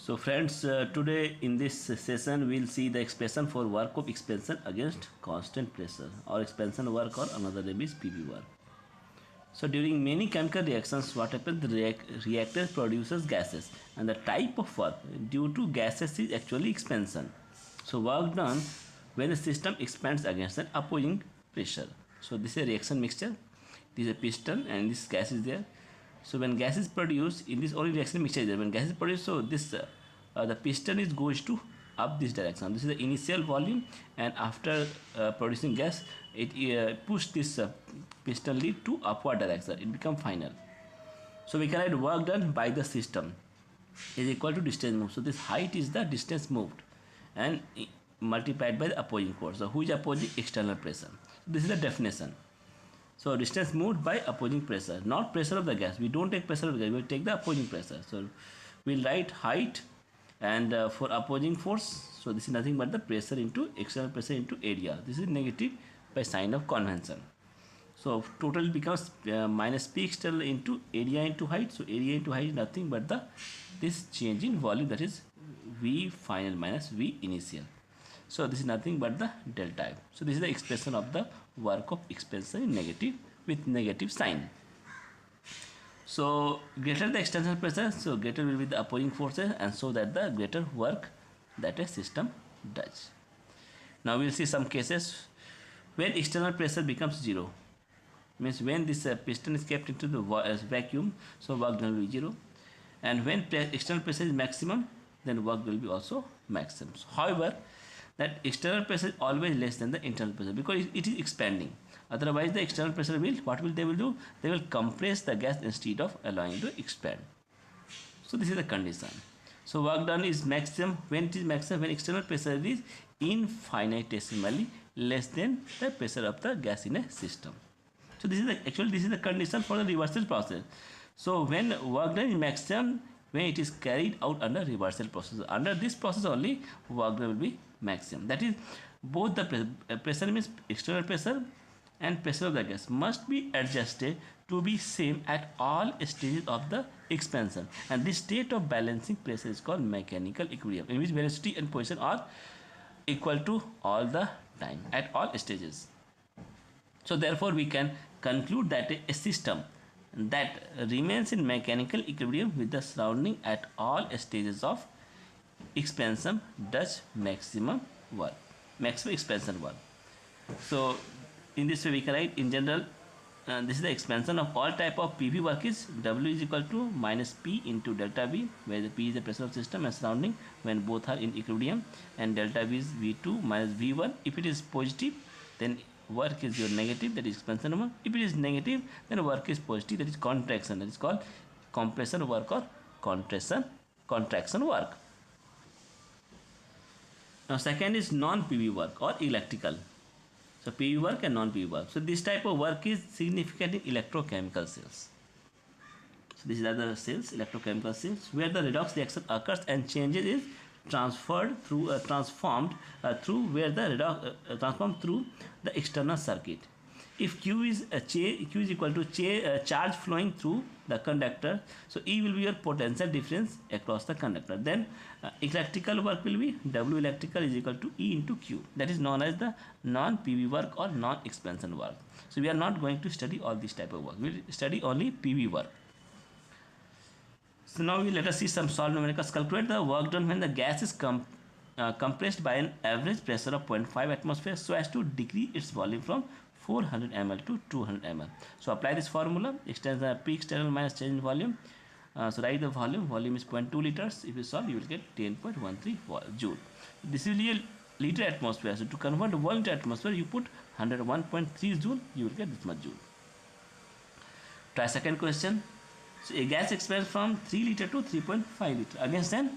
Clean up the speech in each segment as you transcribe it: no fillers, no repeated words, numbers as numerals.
So friends, today in this session we'll see the expression for work of expansion against constant pressure, or expansion work, or another name is PV work. So during many chemical reactions, what happens? The reactor produces gases, and the type of work due to gases is actually expansion. So work done when the system expands against an opposing pressure. So this is a reaction mixture. This is a piston and this gas is there. So when gas is produced, in this only reaction mixture is there. When gas is produced, so this the piston is goes to up this direction. This is the initial volume, and after producing gas, it push this piston lead to upward direction. It become final. So we can write work done by the system is equal to distance moved. So this height is the distance moved, and multiplied by the opposing force. So who is opposing? External pressure. So this is the definition. So distance moved by opposing pressure, not pressure of the gas. We don't take pressure of the gas, we will take the opposing pressure. So we'll write height, and for opposing force, so this is nothing but the pressure into external pressure into area. This is negative by sign of convention. So total becomes minus P external into area into height. So area into height is nothing but this change in volume, that is V final minus V initial. So this is nothing but the delta F. So this is the expression of the work of expansion in negative with negative sign. So greater the external pressure, so greater will be the opposing forces, and so that the greater work that a system does. Now we will see some cases when external pressure becomes zero. Means when this piston is kept into the vacuum, so work done will be zero. And when external pressure is maximum, then work will be also maximum. So, however, that external pressure is always less than the internal pressure, because it is expanding. Otherwise the external pressure will, what will they will do? They will compress the gas instead of allowing it to expand. So this is the condition. So work done is maximum. When it is maximum? When external pressure is infinitesimally less than the pressure of the gas in a system. So this is the condition for the reversal process. So when work done is maximum, when it is carried out under reversal process, under this process only work done will be maximum. That is, both the pressure means external pressure and pressure of the gas must be adjusted to be same at all stages of the expansion, and this state of balancing pressure is called mechanical equilibrium, in which velocity and position are equal to all the time at all stages. So therefore we can conclude that a system that remains in mechanical equilibrium with the surrounding at all stages of expansion does maximum work, maximum expansion work. So in this way we can write, in general, this is the expansion of all type of PV work is W is equal to minus P into delta V, where the P is the pressure of system and surrounding when both are in equilibrium, and delta V is V2 minus V1. If it is positive, then work is your negative, that is expansion work. If it is negative, then work is positive, that is contraction, that is called compression work or contraction work. Now second is non-PV work or electrical. So PV work and non-PV work. So this type of work is significant in electrochemical cells. So these are the cells, electrochemical cells, where the redox reaction occurs and changes is transformed through the external circuit. If Q is equal to charge flowing through the conductor, so E will be your potential difference across the conductor. Then electrical work will be W electrical is equal to E into Q. That is known as the non-PV work or non-expansion work. So we are not going to study all this type of work. We will study only PV work. So now let us see some solved numericals. Calculate the work done when the gas is compressed by an average pressure of 0.5 atmosphere so as to decrease its volume from 400 ml to 200 ml. So apply this formula, P external minus change in volume. So write the volume is 0.2 liters. If you solve, you will get 10.13 joule. This will be a liter atmosphere. So to convert the volume to atmosphere, you put 101.3 joule, you will get this much joule. Try second question. So a gas expands from 3 liter to 3.5 liter against an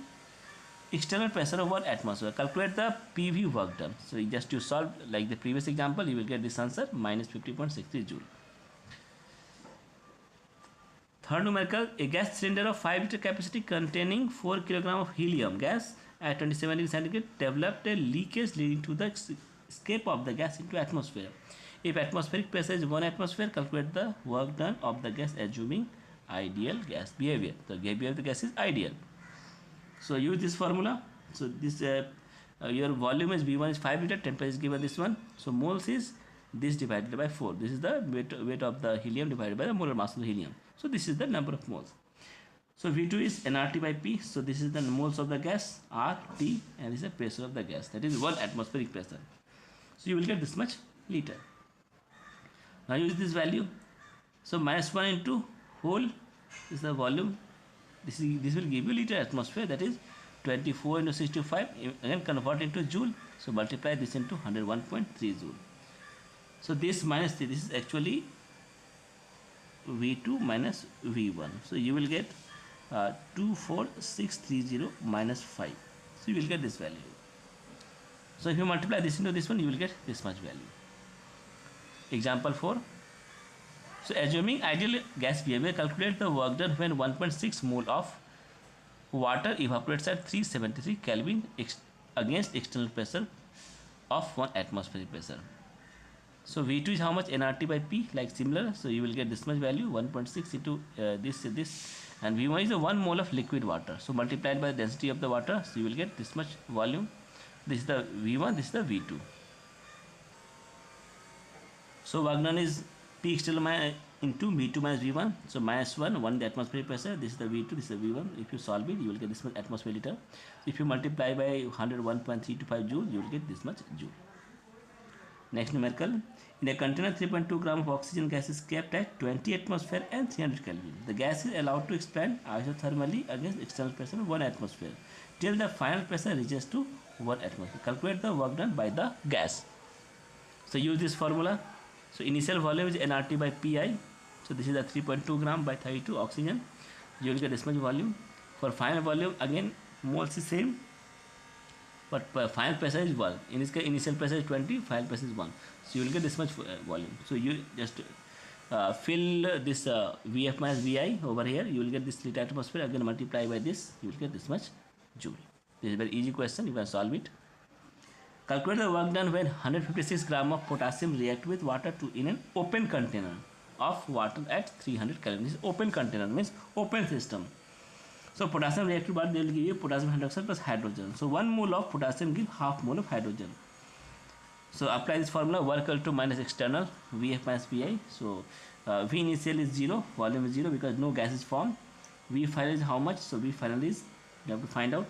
external pressure of 1 atmosphere. Calculate the PV work done. So just to solve like the previous example, you will get this answer, minus 50.63 joule. Third numerical, a gas cylinder of 5 liter capacity containing 4 kg of helium gas at 27 degrees centigrade developed a leakage leading to the escape of the gas into atmosphere. If atmospheric pressure is 1 atmosphere, calculate the work done of the gas assuming ideal gas behavior. The behavior of the gas is ideal. So use this formula. So this your volume is V1 is 5 liter, temperature is given this one. So moles is this divided by 4. This is the weight of the helium divided by the molar mass of the helium. So this is the number of moles. So V2 is nRT by P. So this is the moles of the gas, RT, and this is the pressure of the gas. That is 1 atmospheric pressure. So you will get this much liter. Now use this value. So minus 1 into whole is the volume. This will give you liter atmosphere. That is 24 into 65. Again convert into joule. So multiply this into 101.3 joule. So this minus 3. This is actually V2 minus V1. So you will get 24630 minus 5. So you will get this value. So if you multiply this into this one, you will get this much value. Example 4. So assuming ideal gas behavior, calculate the work done when 1.6 mole of water evaporates at 373 Kelvin against external pressure of 1 atmospheric pressure. So V2 is how much? nRT by P, like similar. So you will get this much value, 1.6 into this, and V1 is a 1 mole of liquid water. So multiplied by the density of the water, so you will get this much volume. This is the V1, this is the V2. So work done is P external into V2 minus V1. So minus 1 the atmospheric pressure. This is the V2, this is the V1. If you solve it, you will get this much atmosphere liter. If you multiply by 101.325 joule, you will get this much joule. Next numerical. In a container, 3.2 gram of oxygen gas is kept at 20 atmosphere and 300 Kelvin. The gas is allowed to expand isothermally against external pressure of 1 atmosphere till the final pressure reaches to 1 atmosphere. Calculate the work done by the gas. So use this formula. So initial volume is nRT by Pi. So this is the 3.2 gram by 32 oxygen. You will get this much volume. For final volume, again moles is same, but final pressure is 1. In this case, initial pressure is 20, final pressure is 1. So you will get this much volume. So you just fill this Vf minus Vi over here. You will get this liter atmosphere. Again multiply by this. You will get this much joule. This is a very easy question. You can solve it. Calculate the work done when 156 gram of potassium react with water in an open container of water at 300 Kelvin. This is open container, means open system. So potassium react with water, they will give you potassium hydroxide plus hydrogen. So 1 mole of potassium give half mole of hydrogen. So apply this formula, work equal to minus external Vf minus Vi. So V initial is 0, volume is 0 because no gas is formed. V final is how much? So V final is, you have to find out.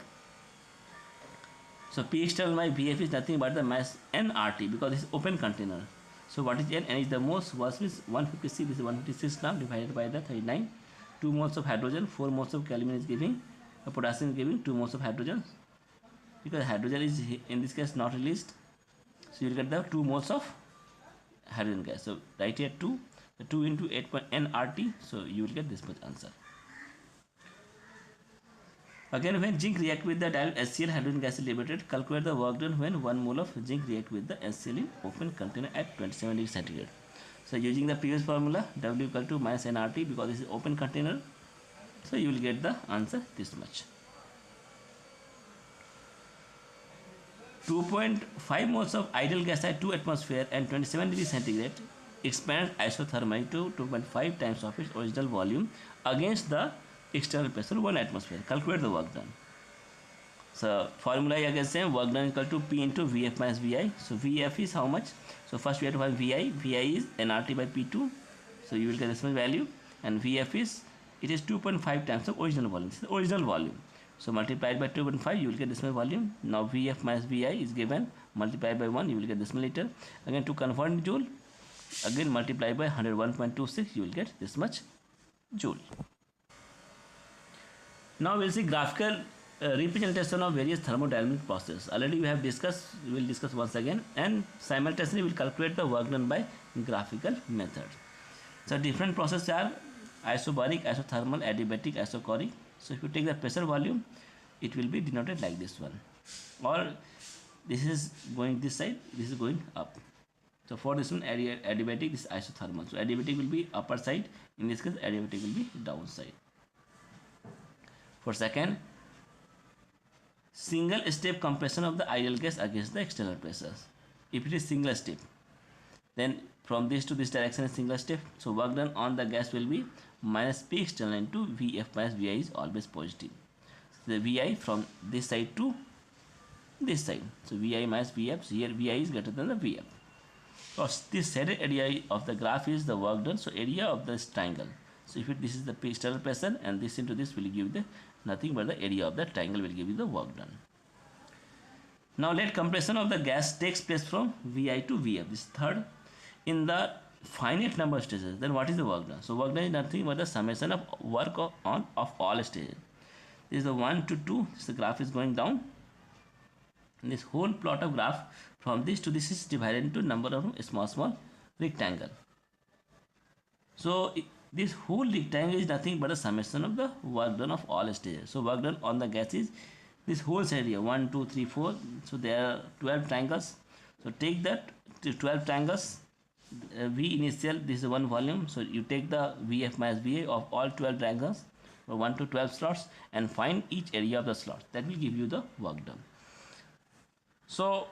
So P external by Vf is nothing but the mass nRT because this is open container. So what is N? N is the moles. Was is 156. This is 156 gram divided by the 39. 2 moles of hydrogen, 4 moles of Kelvin is giving. Potassium is giving 2 moles of hydrogen. Because hydrogen is in this case not released. So you will get the 2 moles of hydrogen gas. So write here 2. The 2 into 8 nRT. So you will get this much answer. Again, when zinc react with the dilute HCl, hydrogen gas is liberated. Calculate the work done when 1 mole of zinc react with the HCl in open container at 27 degrees centigrade. So using the previous formula, W equal to minus nRT because this is open container. So you will get the answer this much. 2.5 moles of ideal gas at 2 atmosphere and 27 degrees centigrade expands isothermally to 2.5 times of its original volume against the external pressure 1 atmosphere. Calculate the work done. So formula is again same, work done equal to P into Vf minus Vi. So Vf is how much? So first we have to find Vi. Vi is nRT by P2. So you will get this much value. And Vf is, it is 2.5 times of original volume. This is the original volume. So multiplied by 2.5, you will get this much volume. Now Vf minus Vi is given. Multiplied by 1, you will get this much liter. Again to convert in joule, again multiply by 101.26, you will get this much joule. Now we will see graphical representation of various thermodynamic processes. Already we have discussed, we will discuss once again, and simultaneously we will calculate the work done by graphical method. So different processes are isobaric, isothermal, adiabatic, isochoric. So if you take the pressure volume, it will be denoted like this one, or this is going this side, this is going up. So for this one, adiabatic, this is isothermal. So adiabatic will be upper side, in this case adiabatic will be downside. For second, single step compression of the ideal gas against the external pressures. If it is single step, then from this to this direction is single step. So work done on the gas will be minus P external into Vf minus Vi is always positive. the Vi from this side to this side. So Vi minus Vf, so here Vi is greater than the Vf. So this shaded area of the graph is the work done, so area of this triangle. So if this is the external pressure and this into this will give the nothing but the area of the triangle will give you the work done. Now let compression of the gas takes place from Vi to Vf. This third in the finite number of stages. Then what is the work done? So work done is nothing but the summation of work of all stages. This is the 1 to 2. So the graph is going down. And this whole plot of graph from this to this is divided into number of small rectangle. So this whole rectangle is nothing but a summation of the work done of all stages. So work done on the gas is this whole area 1, 2, 3, 4. So there are 12 triangles. So take that 12 triangles. V initial, this is one volume. So you take the Vf minus Va of all 12 triangles, 1 to 12 slots, and find each area of the slot. That will give you the work done. So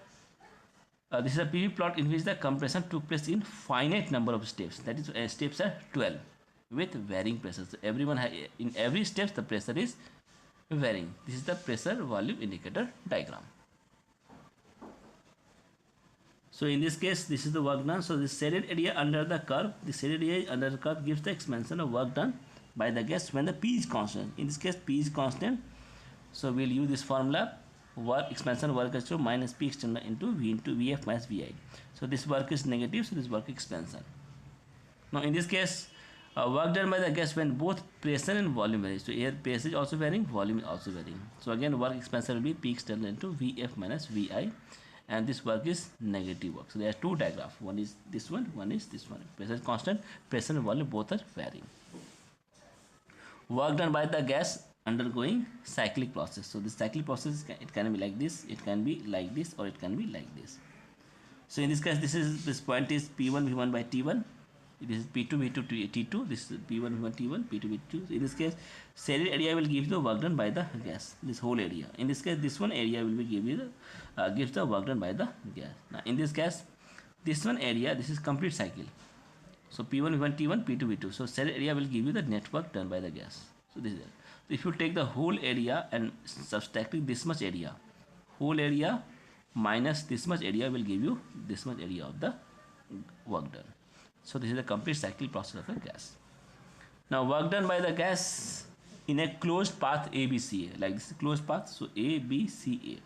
this is a PV plot in which the compression took place in finite number of steps. That is, steps are 12 with varying pressures. So everyone in every step the pressure is varying. This is the pressure volume indicator diagram. So in this case, this is the work done. So this shaded area under the curve, the shaded area under the curve gives the expansion of work done by the gas when the P is constant. In this case, P is constant. So we'll use this formula. Work expansion work ratio minus P external into V into Vf minus Vi. So this work is negative, so this work expansion. Now in this case, work done by the gas when both pressure and volume vary. So here pressure is also varying, volume is also varying. So again work expansion will be P external into Vf minus Vi, and this work is negative work. So there are two diagrams. One is this one is this one. Pressure is constant, pressure and volume both are varying. Work done by the gas undergoing cyclic process. So this cyclic process, it can be like this, it can be like this, or it can be like this. So in this case, this point is P1 V1 by T1. This is P2 V2 T2. This is P1 V1 T1, P2 V2. So in this case, shaded area will give the work done by the gas. This whole area. In this case, this one area will be give you the gives the work done by the gas. Now in this case, this one area, this is complete cycle. So P1 V1 T1, P2 V2. So shaded area will give you the net work done by the gas. So this is it. So if you take the whole area and subtracting this much area, whole area minus this much area will give you this much area of the work done. So this is the complete cycle process of the gas. Now work done by the gas in a closed path ABCA, like this is closed path. So ABCA.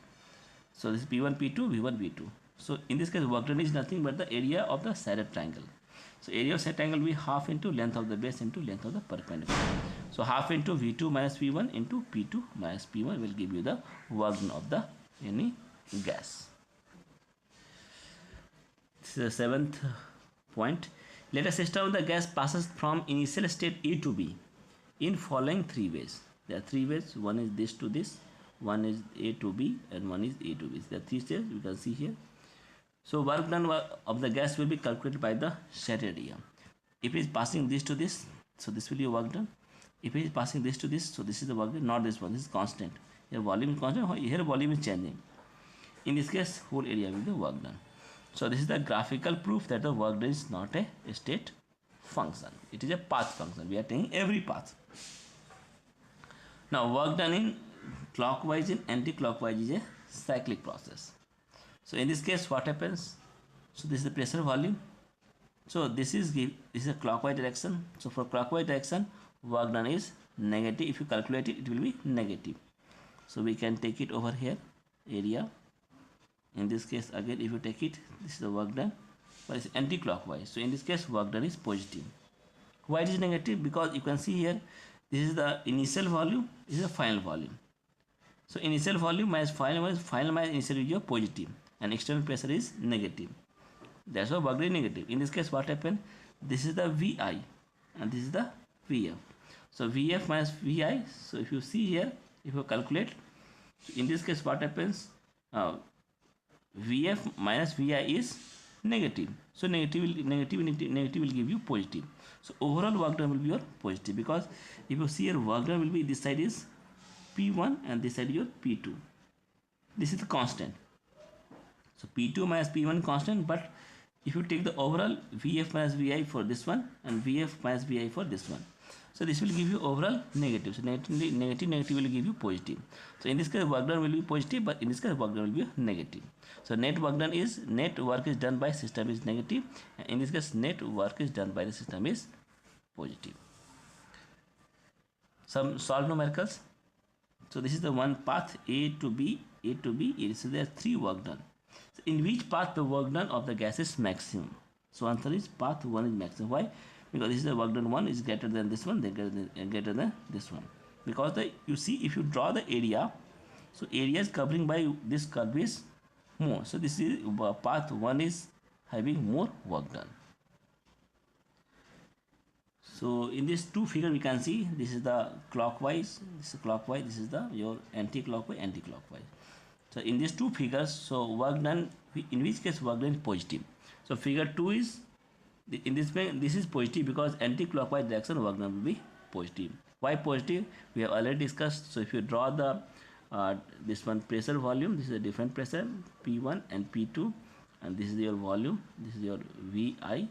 So this is P1 P2 V1 V2. So in this case work done is nothing but the area of the shaded triangle. So area of shaded triangle will be half into length of the base into length of the perpendicular. So half into V2 minus V1 into P2 minus P1 will give you the work done of the any gas. This is the seventh point. Let a system of the gas passes from initial state A to B in following three ways. There are three ways. One is this to this, one is A to B, and one is A to B. There are three steps you can see here. So work done of the gas will be calculated by the shaded area. If it is passing this to this, so this will be work done. If it is passing this to this, so this is the work done, not this one. This is constant. Here volume is constant, here volume is changing. In this case, whole area will be work done. So this is the graphical proof that the work done is not a state function. It is a path function. We are taking every path. Now work done in clockwise and anti-clockwise is a cyclic process. So in this case, what happens? So this is the pressure volume. So this is a clockwise direction. So for clockwise direction, work done is negative. If you calculate it, it will be negative. So we can take it over here, area. In this case, again, if you take it, this is the work done, but it's anti-clockwise. So in this case, work done is positive. Why it is negative? Because you can see here, this is the initial volume, this is the final volume. So initial volume minus final minus initial is your positive, and external pressure is negative. That's why work done is negative. In this case, what happened? This is the Vi, and this is the Vf. So Vf minus Vi. So if you see here, if you calculate, so in this case, what happens? Vf minus Vi is negative. So negative will give you positive. So overall work done will be your positive, because if you see your work done will be this side is P1 and this side is your P2. This is the constant. So P2 minus P1 constant, but if you take the overall Vf minus Vi for this one and Vf minus Vi for this one, So this will give you overall negative. So negative will give you positive. So in this case work done will be positive, but in this case work done will be negative. So net work is done by system is negative, and in this case net work is done by the system is positive. Some solve numericals. So this is the one path A to B. So there are 3 work done. So in which path the work done of the gas is maximum? So answer is path 1 is maximum. Why? Because this is the work done 1 is greater than this one, greater than this one. Because you see, if you draw the area, so area is covering by this curve is more. So this is path 1 is having more work done. So in this 2 figure we can see this is the clockwise, this is clockwise, this is the your anti-clockwise. So in these 2 figures, so work done, in which case work done is positive. So figure 2 is, in this way, this is positive because anti-clockwise direction work done will be positive. Why positive? We have already discussed. So if you draw the this one pressure volume, this is a different pressure P1 and P2, and this is your volume, this is your VI,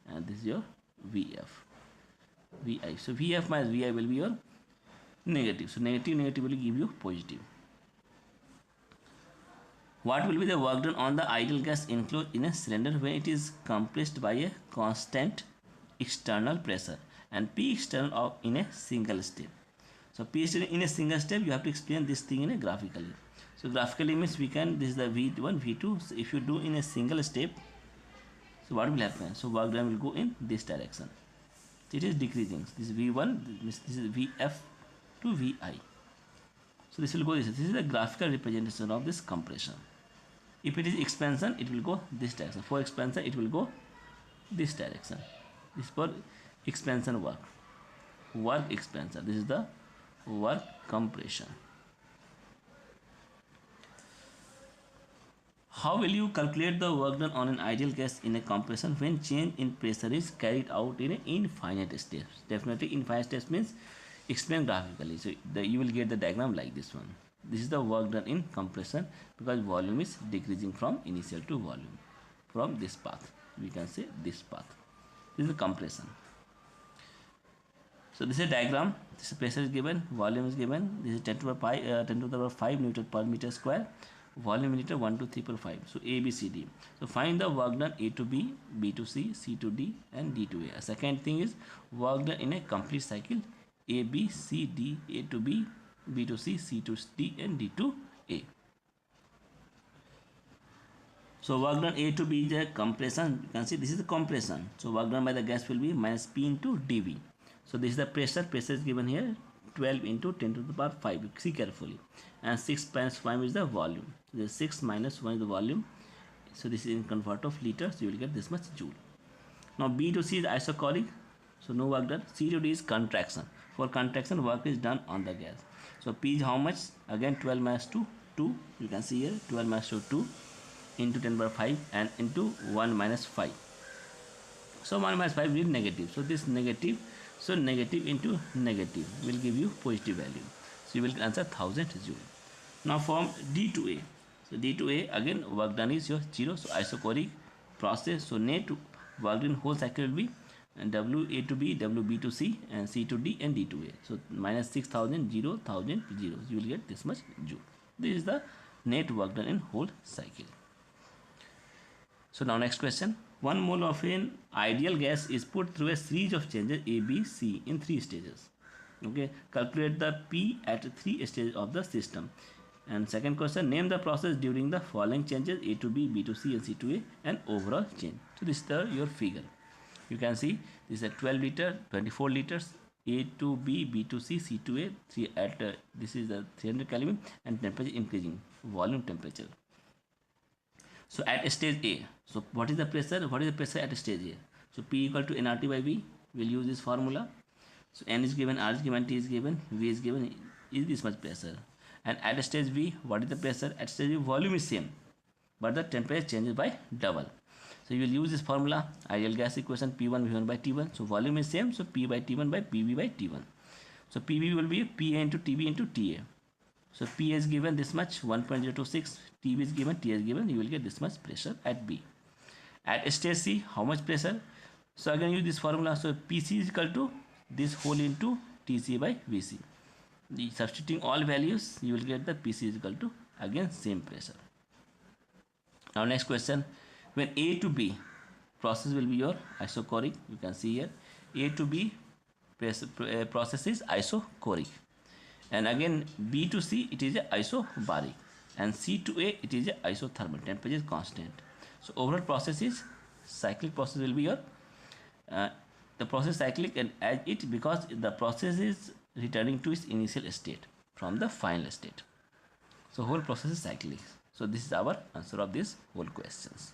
and this is your VI. So VF minus VI will be your negative. So negative will give you positive. What will be the work done on the ideal gas enclosed in a cylinder when it is compressed by a constant external pressure and P external in a single step? So P external in a single step, you have to explain this thing in a graphically. So graphically means we can, this is the V1, V2. So if you do in a single step, so what will happen? So work done will go in this direction. It is decreasing. This is V1, this is VF to VI. So this will go this. This is the graphical representation of this compression. If it is expansion, it will go this direction. For expansion, it will go this direction. This is for expansion work. Work expansion. This is the work compression. How will you calculate the work done on an ideal gas in a compression when change in pressure is carried out in an infinite steps? Definitely infinite steps means explain graphically. So you will get the diagram like this one. This is the work done in compression because volume is decreasing from initial to volume. From this path, we can say this path. This is the compression. So this is a diagram. This pressure is given, volume is given. This is 10 to the power 5 Newton per meter square. Volume meter 1, 2, 3, 4, 5. So A, B, C, D. So find the work done A to B, B to C, C to D, and D to A. Second thing is work done in a complete cycle. A, B, C, D, A to B, B to C, C to D, and D to A. So work done A to B is a compression. You can see this is the compression. So work done by the gas will be minus P into dV. So this is the pressure. Pressure is given here 12 into 10 to the power 5. See carefully. And 6 minus 5 is the volume. The 6 minus 1 is the volume. So this is in convert of liters. You will get this much joule. Now B to C is isochoric. So no work done. C to D is contraction. For contraction, work is done on the gas. So P is how much? Again 12 minus 2. 2. You can see here 12 minus 2 into 10 power 5 and into 1 minus 5. So 1 minus 5 will be negative. So this negative. So negative into negative will give you positive value. So you will answer 1000 joule. Now from D to A. So D to A again work done is your 0. So isochoric process. So net work done whole cycle will be and W A to B, W B to C, and C to D, and D to A. So minus 6000, 0, 1000, 0. You will get this much joule. This is the net work done in whole cycle. So now next question. 1 mole of an ideal gas is put through a series of changes A, B, C in 3 stages. Okay, calculate the P at 3 stages of the system. And second question, name the process during the following changes A to B, B to C, and C to A, and overall change. So this is your figure. You can see this is a 12 liter, 24 liters, A to B, B to C, C to A. This is the 300 Kelvin, and temperature increasing, volume temperature. So at stage A, so what is the pressure? What is the pressure at stage A? So P equal to nRT by V. We'll use this formula. So N is given, R is given, T is given, V is given. Is this much pressure? And at stage V, what is the pressure? At stage V, volume is same, but the temperature changes by double. So you will use this formula, ideal gas equation P1 V1 by T1. So volume is same, so P by T1 by PV by T1. So PV will be PA into TB into TA. So P is given this much 1.026, TB is given, T is given. You will get this much pressure at B. At stage C, how much pressure? So again use this formula. So PC is equal to this whole into Tc by Vc. Substituting all values, you will get the Pc is equal to again same pressure. Now next question, when A to B process will be your isochoric, you can see here A to B process is isochoric, and again B to C it is a isobaric, and C to A it is a isothermal, temperature is constant. So overall process is cyclic process will be your the process cyclic, and as it because the process is returning to its initial state from the final state. So whole process is cyclic. So this is our answer of this whole questions.